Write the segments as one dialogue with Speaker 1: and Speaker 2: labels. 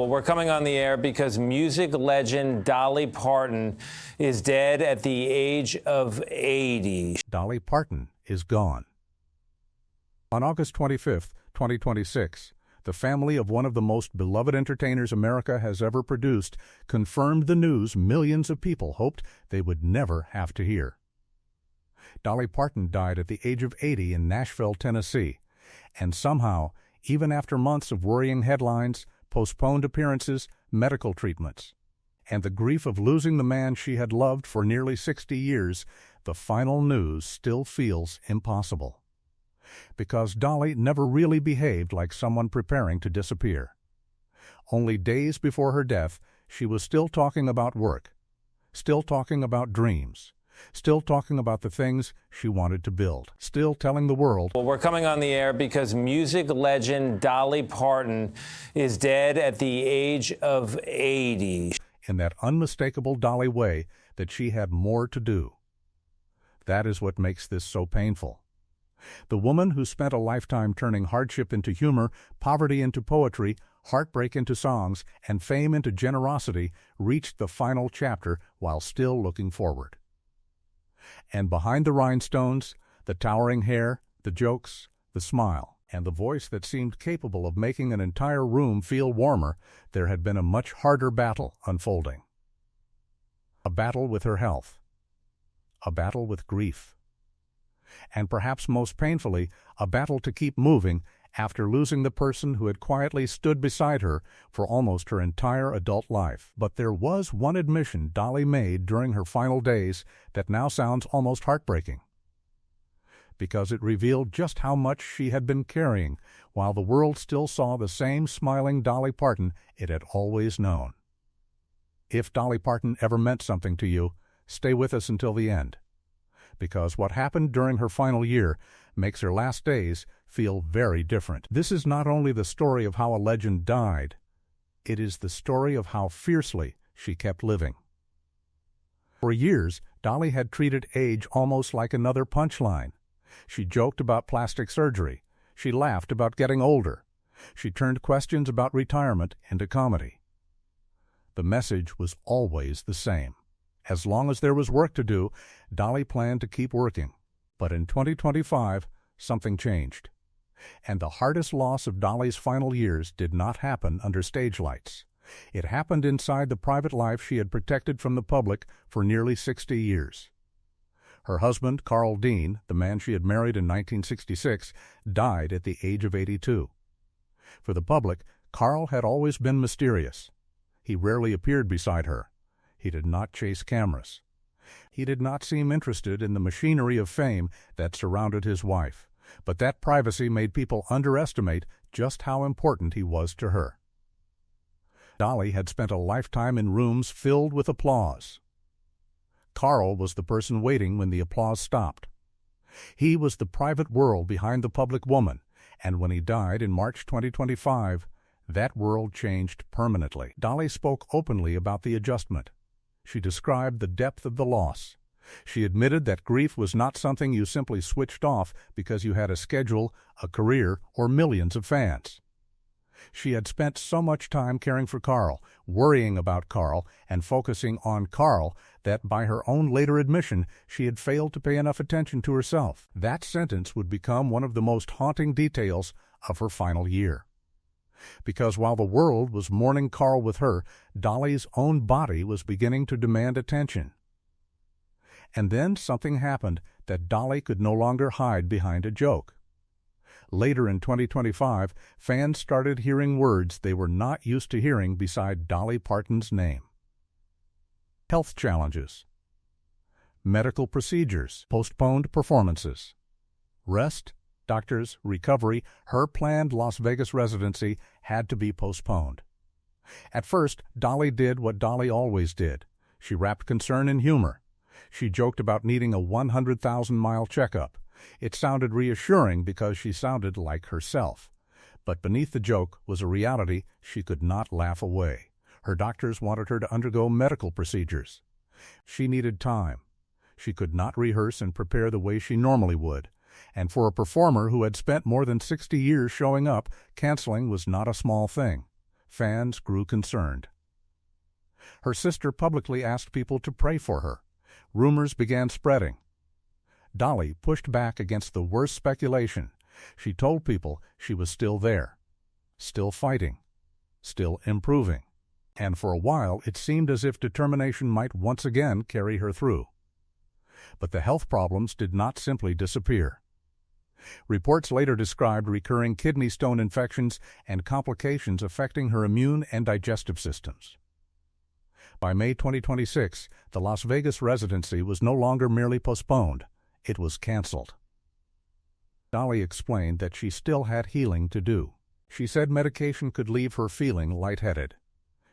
Speaker 1: Well, we're coming on the air because music legend Dolly Parton is dead at the age of 80.
Speaker 2: Dolly Parton is gone. On August 25, 2026, the family of one of the most beloved entertainers America has ever produced confirmed the news millions of people hoped they would never have to hear. Dolly Parton died at the age of 80 in Nashville, Tennessee, and somehow, even after months of worrying headlines, postponed appearances, medical treatments, and the grief of losing the man she had loved for nearly 60 years, the final news still feels impossible. Because Dolly never really behaved like someone preparing to disappear. Only days before her death, she was still talking about work, still talking about dreams, still talking about the things she wanted to build, still telling the world.
Speaker 1: Well, we're coming on the air because music legend Dolly Parton is dead at the age of 80.
Speaker 2: In that unmistakable Dolly way that she had more to do. That is what makes this so painful. The woman who spent a lifetime turning hardship into humor, poverty into poetry, heartbreak into songs, and fame into generosity reached the final chapter while still looking forward. And behind the rhinestones, the towering hair, the jokes, the smile, and the voice that seemed capable of making an entire room feel warmer, there had been a much harder battle unfolding. A battle with her health. A battle with grief. And perhaps most painfully, a battle to keep moving after losing the person who had quietly stood beside her for almost her entire adult life. But there was one admission Dolly made during her final days that now sounds almost heartbreaking, because it revealed just how much she had been carrying while the world still saw the same smiling Dolly Parton it had always known. If Dolly Parton ever meant something to you, stay with us until the end, because what happened during her final year makes her last days feel very different. This is not only the story of how a legend died, it is the story of how fiercely she kept living. For years, Dolly had treated age almost like another punchline. She joked about plastic surgery. She laughed about getting older. She turned questions about retirement into comedy. The message was always the same. As long as there was work to do, Dolly planned to keep working. But in 2025, something changed. And the hardest loss of Dolly's final years did not happen under stage lights. It happened inside the private life she had protected from the public for nearly 60 years. Her husband, Carl Dean, the man she had married in 1966, died at the age of 82. For the public, Carl had always been mysterious. He rarely appeared beside her. He did not chase cameras. He did not seem interested in the machinery of fame that surrounded his wife, but that privacy made people underestimate just how important he was to her. Dolly had spent a lifetime in rooms filled with applause. Carl was the person waiting when the applause stopped. He was the private world behind the public woman, and when he died in March 2025, that world changed permanently. Dolly spoke openly about the adjustment. She described the depth of the loss. She admitted that grief was not something you simply switched off because you had a schedule, a career, or millions of fans. She had spent so much time caring for Carl, worrying about Carl, and focusing on Carl that, by her own later admission, she had failed to pay enough attention to herself. That sentence would become one of the most haunting details of her final year. Because while the world was mourning Carl with her, Dolly's own body was beginning to demand attention. And then something happened that Dolly could no longer hide behind a joke. Later in 2025, fans started hearing words they were not used to hearing beside Dolly Parton's name. Health challenges, medical procedures, postponed performances, rest, doctors, recovery, her planned Las Vegas residency had to be postponed. At first, Dolly did what Dolly always did. She wrapped concern in humor. She joked about needing a 100,000-mile checkup. It sounded reassuring because she sounded like herself. But beneath the joke was a reality she could not laugh away. Her doctors wanted her to undergo medical procedures. She needed time. She could not rehearse and prepare the way she normally would. And for a performer who had spent more than 60 years showing up, canceling was not a small thing. fans grew concerned. Her sister publicly asked people to pray for her. Rumors began spreading. Dolly pushed back against the worst speculation. She told people she was still there, still fighting, still improving. And for a while it seemed as if determination might once again carry her through. But the health problems did not simply disappear. Reports later described recurring kidney stone infections and complications affecting her immune and digestive systems. By May 2026, the Las Vegas residency was no longer merely postponed, it was canceled. Dolly explained that she still had healing to do. She said medication could leave her feeling lightheaded.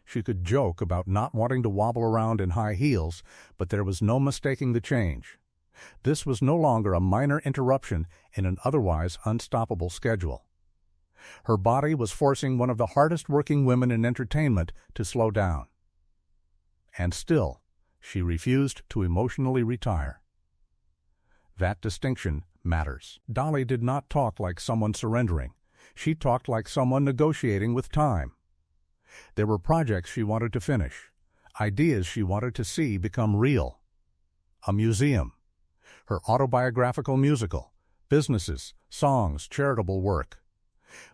Speaker 2: She could joke about not wanting to wobble around in high heels, but there was no mistaking the change. This was no longer a minor interruption in an otherwise unstoppable schedule. Her body was forcing one of the hardest-working women in entertainment to slow down. And still, she refused to emotionally retire. That distinction matters. Dolly did not talk like someone surrendering. She talked like someone negotiating with time. There were projects she wanted to finish, ideas she wanted to see become real. A museum, her autobiographical musical, businesses, songs, charitable work.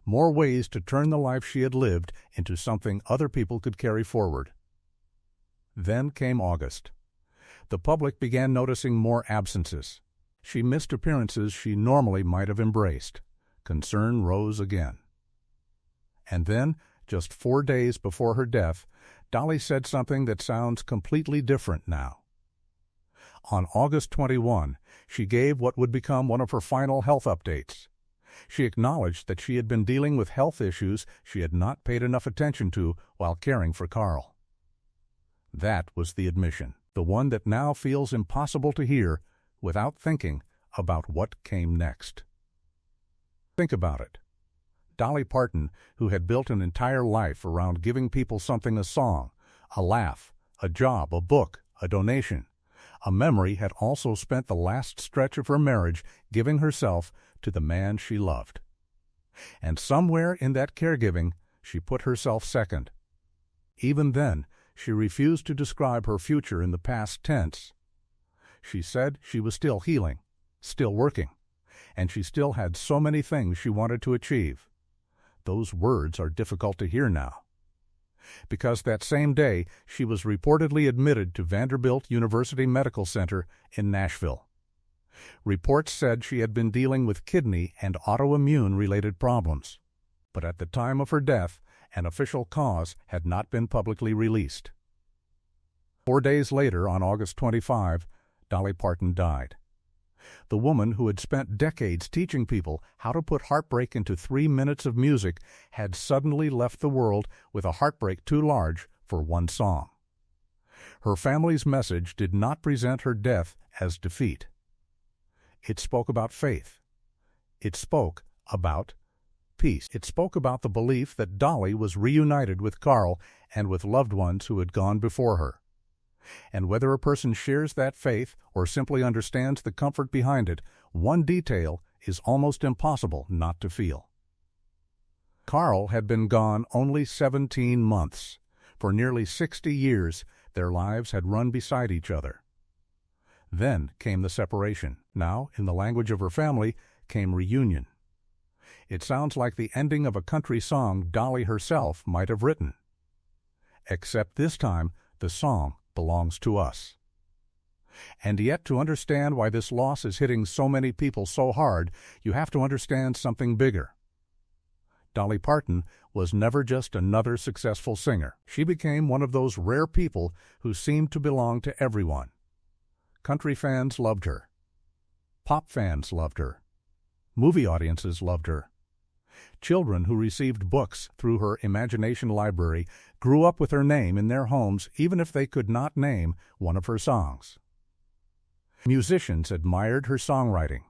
Speaker 2: More ways to turn the life she had lived into something other people could carry forward. Then came August. The public began noticing more absences. She missed appearances she normally might have embraced. Concern rose again. And then, just 4 days before her death, Dolly said something that sounds completely different now. On August 21, she gave what would become one of her final health updates. She acknowledged that she had been dealing with health issues she had not paid enough attention to while caring for Carl. That was the admission, the one that now feels impossible to hear without thinking about what came next. Think about it. Dolly Parton, who had built an entire life around giving people something: a song, a laugh, a job, a book, a donation, a memory, had also spent the last stretch of her marriage giving herself to the man she loved. And somewhere in that caregiving, she put herself second. Even then, she refused to describe her future in the past tense. She said she was still healing, still working, and she still had so many things she wanted to achieve. Those words are difficult to hear now. Because that same day, she was reportedly admitted to Vanderbilt University Medical Center in Nashville. Reports said she had been dealing with kidney and autoimmune-related problems. But at the time of her death, an official cause had not been publicly released. 4 days later, on August 25, Dolly Parton died. The woman who had spent decades teaching people how to put heartbreak into 3 minutes of music had suddenly left the world with a heartbreak too large for one song. Her family's message did not present her death as defeat. It spoke about faith. It spoke about peace. It spoke about the belief that Dolly was reunited with Carl and with loved ones who had gone before her. And whether a person shares that faith or simply understands the comfort behind it, one detail is almost impossible not to feel. Carl had been gone only 17 months. For nearly 60 years, their lives had run beside each other. Then came the separation. Now, in the language of her family, came reunion. It sounds like the ending of a country song Dolly herself might have written. Except this time, the song belongs to us. And yet, to understand why this loss is hitting so many people so hard, you have to understand something bigger. Dolly Parton was never just another successful singer. She became one of those rare people who seemed to belong to everyone. Country fans loved her. Pop fans loved her. Movie audiences loved her. Children who received books through her imagination library grew up with her name in their homes even if they could not name one of her songs. Musicians admired her songwriting.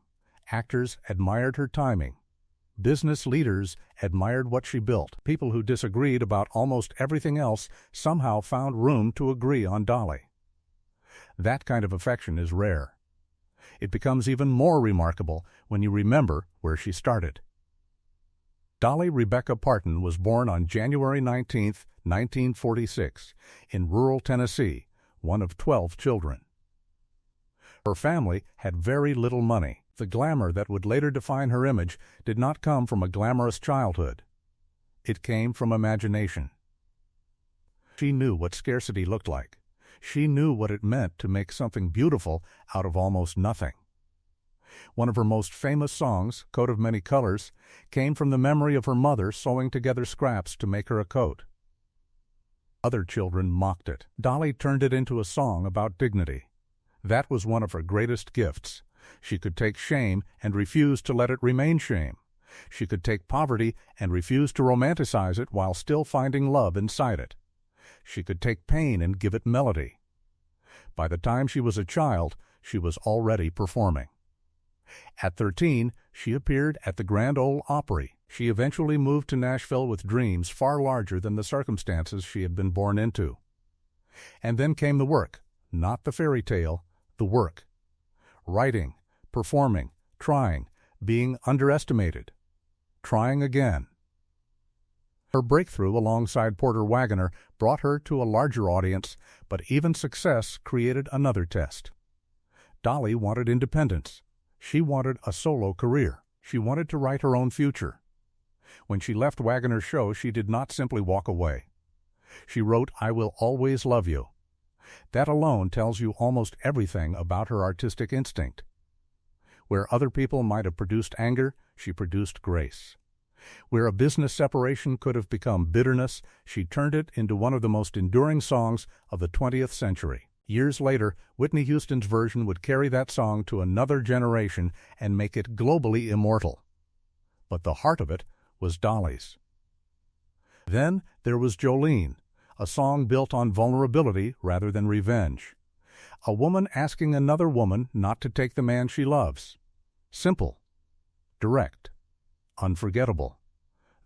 Speaker 2: Actors admired her timing. Business leaders admired what she built. People who disagreed about almost everything else somehow found room to agree on Dolly. That kind of affection is rare. It becomes even more remarkable when you remember where she started. Dolly Rebecca Parton was born on January 19, 1946, in rural Tennessee, one of 12 children. Her family had very little money. The glamour that would later define her image did not come from a glamorous childhood. It came from imagination. She knew what scarcity looked like. She knew what it meant to make something beautiful out of almost nothing. One of her most famous songs, Coat of Many Colors, came from the memory of her mother sewing together scraps to make her a coat. Other children mocked it. Dolly turned it into a song about dignity. That was one of her greatest gifts. She could take shame and refuse to let it remain shame. She could take poverty and refuse to romanticize it while still finding love inside it. She could take pain and give it melody. By the time she was a child, she was already performing. At 13, she appeared at the Grand Ole Opry. She eventually moved to Nashville with dreams far larger than the circumstances she had been born into. And then came the work, not the fairy tale, the work. Writing, performing, trying, being underestimated, trying again. Her breakthrough alongside Porter Wagoner brought her to a larger audience, but even success created another test. Dolly wanted independence. She wanted a solo career. She wanted to write her own future. When she left Wagoner's show, she did not simply walk away. She wrote, "I Will Always Love You." That alone tells you almost everything about her artistic instinct. Where other people might have produced anger, she produced grace. Where a business separation could have become bitterness, she turned it into one of the most enduring songs of the 20th century. Years later, Whitney Houston's version would carry that song to another generation and make it globally immortal. But the heart of it was Dolly's. Then there was Jolene, a song built on vulnerability rather than revenge. A woman asking another woman not to take the man she loves. Simple, direct, unforgettable.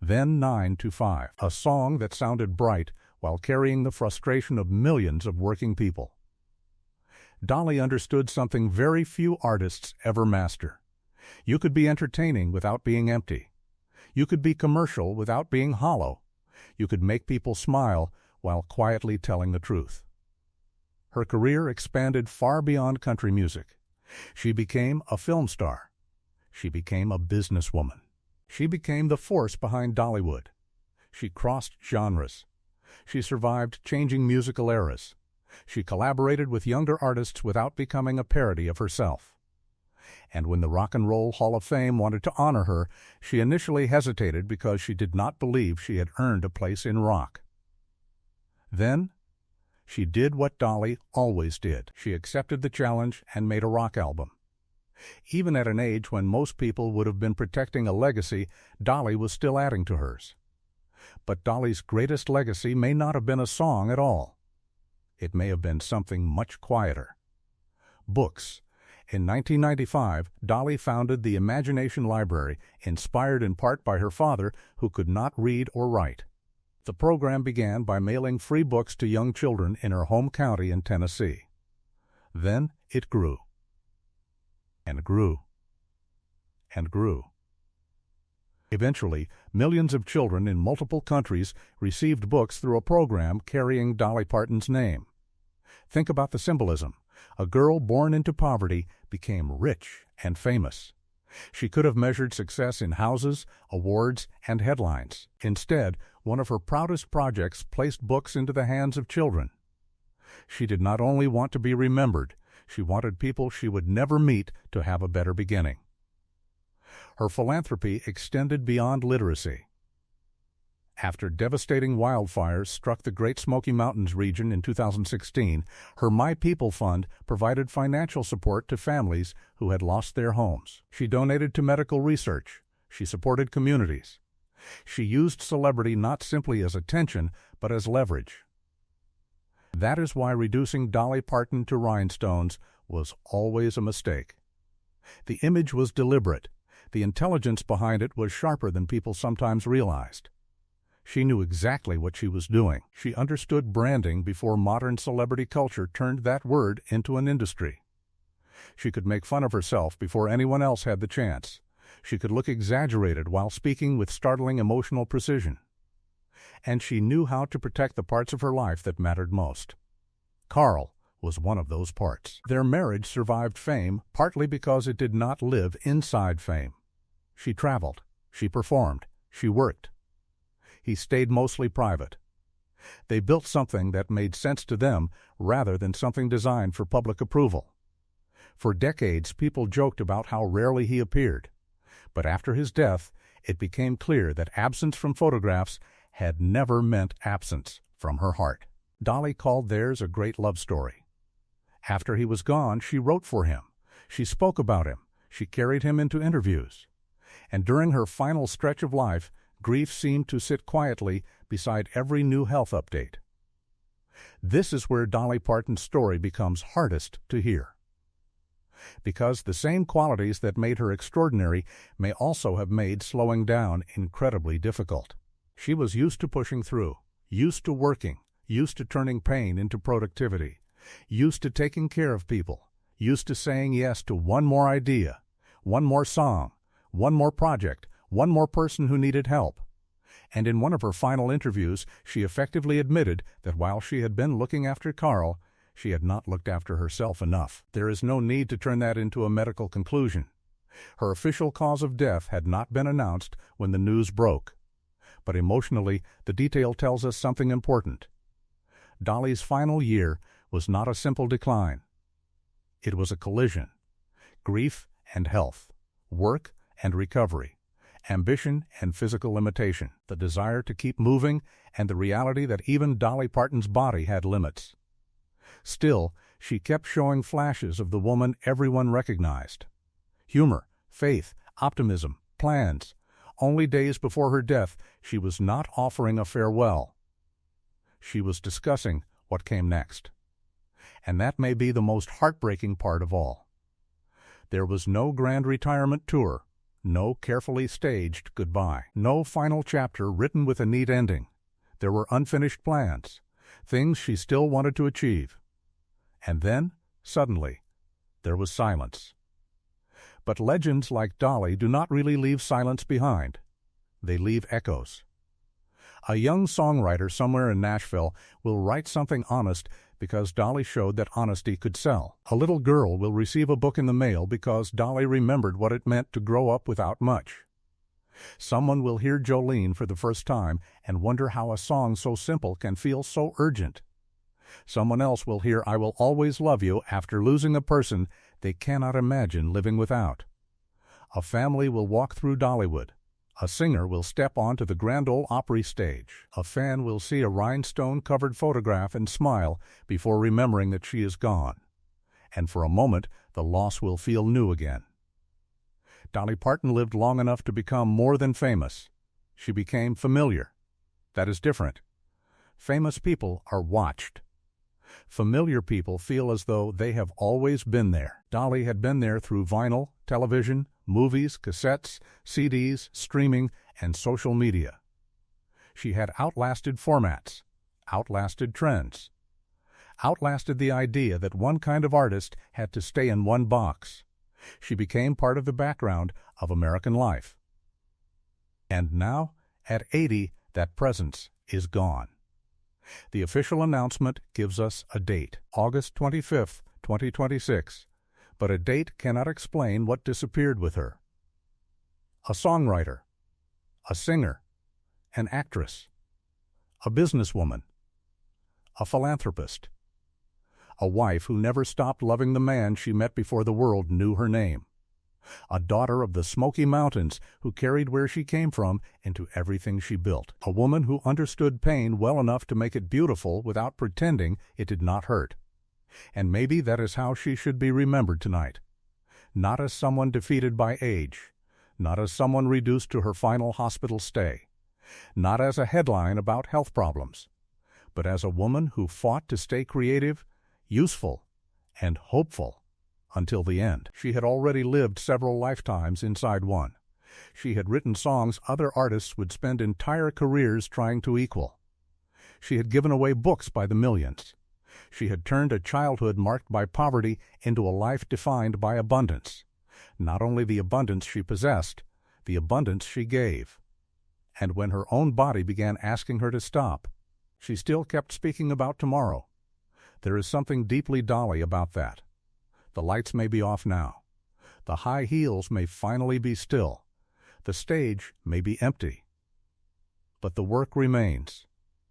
Speaker 2: Then 9 to 5, a song that sounded bright while carrying the frustration of millions of working people. Dolly understood something very few artists ever master. You could be entertaining without being empty. You could be commercial without being hollow. You could make people smile while quietly telling the truth. Her career expanded far beyond country music. She became a film star. She became a businesswoman. She became the force behind Dollywood. She crossed genres. She survived changing musical eras. She collaborated with younger artists without becoming a parody of herself. And when the Rock and Roll Hall of Fame wanted to honor her, she initially hesitated because she did not believe she had earned a place in rock. Then, she did what Dolly always did. She accepted the challenge and made a rock album. Even at an age when most people would have been protecting a legacy, Dolly was still adding to hers. But Dolly's greatest legacy may not have been a song at all. It may have been something much quieter. Books. In 1995, Dolly founded the Imagination Library, inspired in part by her father, who could not read or write. The program began by mailing free books to young children in her home county in Tennessee. Then it grew. And grew. And grew. Eventually, millions of children in multiple countries received books through a program carrying Dolly Parton's name. Think about the symbolism. A girl born into poverty became rich and famous. She could have measured success in houses, awards, and headlines. Instead, one of her proudest projects placed books into the hands of children. She did not only want to be remembered, she wanted people she would never meet to have a better beginning. Her philanthropy extended beyond literacy. After devastating wildfires struck the Great Smoky Mountains region in 2016, her My People Fund provided financial support to families who had lost their homes. She donated to medical research. She supported communities. She used celebrity not simply as attention, but as leverage. That is why reducing Dolly Parton to rhinestones was always a mistake. The image was deliberate. The intelligence behind it was sharper than people sometimes realized. She knew exactly what she was doing. She understood branding before modern celebrity culture turned that word into an industry. She could make fun of herself before anyone else had the chance. She could look exaggerated while speaking with startling emotional precision. And she knew how to protect the parts of her life that mattered most. Carl was one of those parts. Their marriage survived fame partly because it did not live inside fame. She traveled, she performed, she worked. He stayed mostly private. They built something that made sense to them rather than something designed for public approval. For decades, people joked about how rarely he appeared. But after his death, it became clear that absence from photographs had never meant absence from her heart. Dolly called theirs a great love story. After he was gone, she wrote for him. She spoke about him. She carried him into interviews. And during her final stretch of life, grief seemed to sit quietly beside every new health update. This is where Dolly Parton's story becomes hardest to hear. Because the same qualities that made her extraordinary may also have made slowing down incredibly difficult. She was used to pushing through, used to working, used to turning pain into productivity, used to taking care of people, used to saying yes to one more idea, one more song, one more project, one more person who needed help. And in one of her final interviews, she effectively admitted that while she had been looking after Carl, she had not looked after herself enough. There is no need to turn that into a medical conclusion. Her official cause of death had not been announced when the news broke. But emotionally, the detail tells us something important. Dolly's final year was not a simple decline. It was a collision. Grief and health, work and recovery, ambition and physical limitation, the desire to keep moving, and the reality that even Dolly Parton's body had limits. Still, she kept showing flashes of the woman everyone recognized. Humor, faith, optimism, plans. Only days before her death, she was not offering a farewell. She was discussing what came next. And that may be the most heartbreaking part of all. There was no grand retirement tour, no carefully staged goodbye, no final chapter written with a neat ending. There were unfinished plans, things she still wanted to achieve. And then, suddenly, there was silence. But legends like Dolly do not really leave silence behind. They leave echoes. A young songwriter somewhere in Nashville will write something honest because Dolly showed that honesty could sell. A little girl will receive a book in the mail because Dolly remembered what it meant to grow up without much. Someone will hear Jolene for the first time and wonder how a song so simple can feel so urgent. Someone else will hear I Will Always Love You after losing a person they cannot imagine living without. A family will walk through Dollywood. A singer will step onto the Grand Ole Opry stage. A fan will see a rhinestone-covered photograph and smile before remembering that she is gone. And for a moment, the loss will feel new again. Dolly Parton lived long enough to become more than famous. She became familiar. That is different. Famous people are watched. Familiar people feel as though they have always been there. Dolly had been there through vinyl, television, movies, cassettes, CDs, streaming, and social media. She had outlasted formats, outlasted trends, outlasted the idea that one kind of artist had to stay in one box. She became part of the background of American life. And now, at 80, that presence is gone. The official announcement gives us a date, August 25th, 2026, but a date cannot explain what disappeared with her. A songwriter, a singer, an actress, a businesswoman, a philanthropist, a wife who never stopped loving the man she met before the world knew her name, a daughter of the Smoky Mountains who carried where she came from into everything she built, a woman who understood pain well enough to make it beautiful without pretending it did not hurt. And maybe that is how she should be remembered tonight. Not as someone defeated by age, not as someone reduced to her final hospital stay, not as a headline about health problems, but as a woman who fought to stay creative, useful, and hopeful until the end. She had already lived several lifetimes inside one. She had written songs other artists would spend entire careers trying to equal. She had given away books by the millions. She had turned a childhood marked by poverty into a life defined by abundance. Not only the abundance she possessed, the abundance she gave. And when her own body began asking her to stop, she still kept speaking about tomorrow. There is something deeply Dolly about that. The lights may be off now. The high heels may finally be still. The stage may be empty. But the work remains.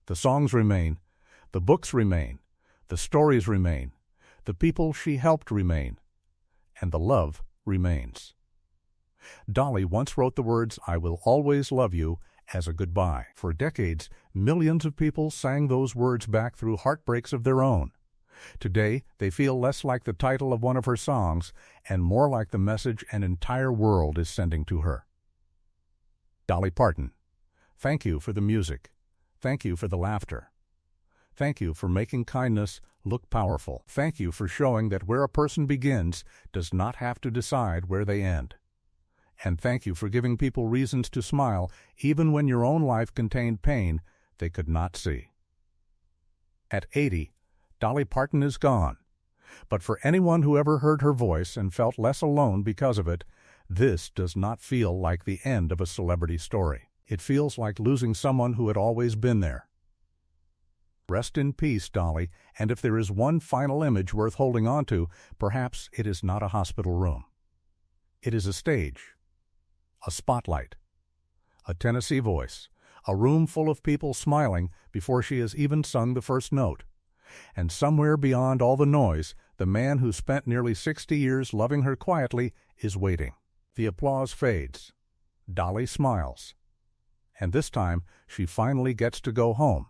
Speaker 2: The songs remain. The books remain. The stories remain. The people she helped remain. And the love remains. Dolly once wrote the words, "I will always love you," as a goodbye. For decades, millions of people sang those words back through heartbreaks of their own. Today, they feel less like the title of one of her songs and more like the message an entire world is sending to her. Dolly Parton, thank you for the music. Thank you for the laughter. Thank you for making kindness look powerful. Thank you for showing that where a person begins does not have to decide where they end. And thank you for giving people reasons to smile even when your own life contained pain they could not see. At 80, Dolly Parton is gone. But for anyone who ever heard her voice and felt less alone because of it, this does not feel like the end of a celebrity story. It feels like losing someone who had always been there. Rest in peace, Dolly, and if there is one final image worth holding on to, perhaps it is not a hospital room. It is a stage, a spotlight, a Tennessee voice, a room full of people smiling before she has even sung the first note. And somewhere beyond all the noise, the man who spent nearly 60 years loving her quietly is waiting. The applause fades. Dolly smiles. And this time, she finally gets to go home.